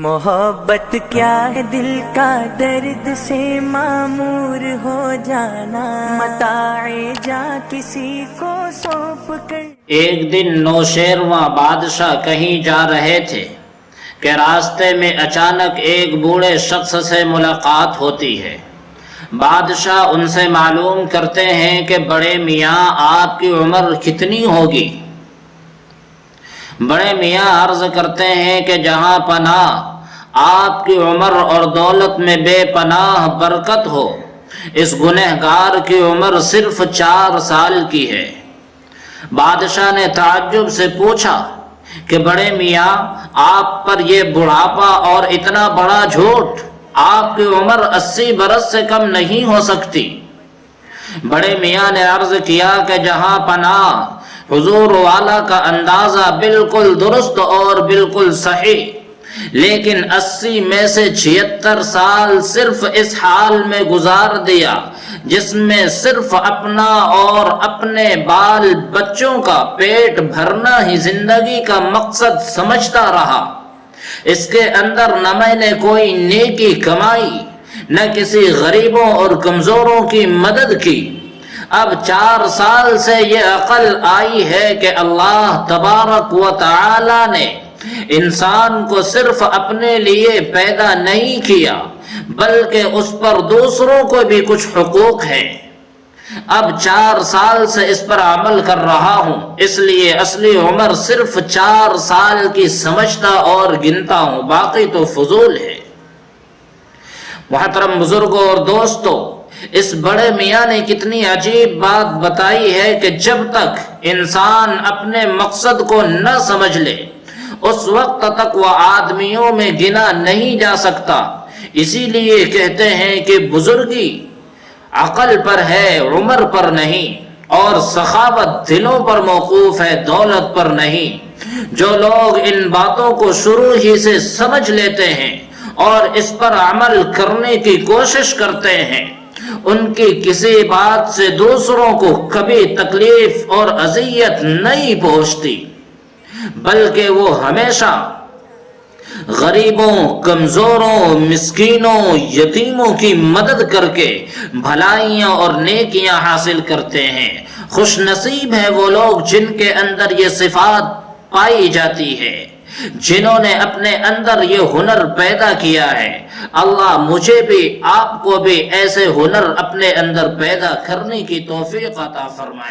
محبت کیا ہے، دل کا درد سے معمور ہو جانا، متاع جا کسی کو سونپ کر۔ ایک دن نوشیرواں بادشاہ کہیں جا رہے تھے کہ راستے میں اچانک ایک بوڑھے شخص سے ملاقات ہوتی ہے۔ بادشاہ ان سے معلوم کرتے ہیں کہ بڑے میاں آپ کی عمر کتنی ہوگی؟ بڑے میاں عرض کرتے ہیں کہ جہاں پناہ آپ کی عمر اور دولت میں بے پناہ برکت ہو، اس گنہگار کی عمر صرف 4 سال کی ہے۔ بادشاہ نے تعجب سے پوچھا کہ بڑے میاں آپ پر یہ بڑھاپا اور اتنا بڑا جھوٹ، آپ کی عمر 80 برس سے کم نہیں ہو سکتی۔ بڑے میاں نے عرض کیا کہ جہاں پناہ حضور والا کا اندازہ بالکل درست اور بالکل صحیح، لیکن 80 میں سے 76 سال صرف اس حال میں گزار دیا جس میں صرف اپنا اور اپنے بال بچوں کا پیٹ بھرنا ہی زندگی کا مقصد سمجھتا رہا۔ اس کے اندر نہ میں نے کوئی نیکی کمائی، نہ کسی غریبوں اور کمزوروں کی مدد کی۔ اب 4 سال سے یہ عقل آئی ہے کہ اللہ تبارک و تعالی نے انسان کو صرف اپنے لیے پیدا نہیں کیا، بلکہ اس پر دوسروں کو بھی کچھ حقوق ہیں۔ اب 4 سال سے اس پر عمل کر رہا ہوں، اس لیے اصلی عمر صرف 4 سال کی سمجھتا اور گنتا ہوں، باقی تو فضول ہے۔ محترم بزرگوں اور دوستوں، اس بڑے میاں نے کتنی عجیب بات بتائی ہے کہ جب تک انسان اپنے مقصد کو نہ سمجھ لے، اس وقت تک وہ آدمیوں میں گنا نہیں جا سکتا۔ اسی لیے کہتے ہیں کہ بزرگی عقل پر ہے، عمر پر نہیں، اور سخاوت دلوں پر موقوف ہے، دولت پر نہیں۔ جو لوگ ان باتوں کو شروع ہی سے سمجھ لیتے ہیں اور اس پر عمل کرنے کی کوشش کرتے ہیں، ان کی کسی بات سے دوسروں کو کبھی تکلیف اور اذیت نہیں پہنچتی، بلکہ وہ ہمیشہ غریبوں، کمزوروں، مسکینوں، یتیموں کی مدد کر کے بھلائیاں اور نیکیاں حاصل کرتے ہیں۔ خوش نصیب ہیں وہ لوگ جن کے اندر یہ صفات پائی جاتی ہے، جنہوں نے اپنے اندر یہ ہنر پیدا کیا ہے۔ اللہ مجھے بھی، آپ کو بھی ایسے ہنر اپنے اندر پیدا کرنے کی توفیق عطا فرمائے۔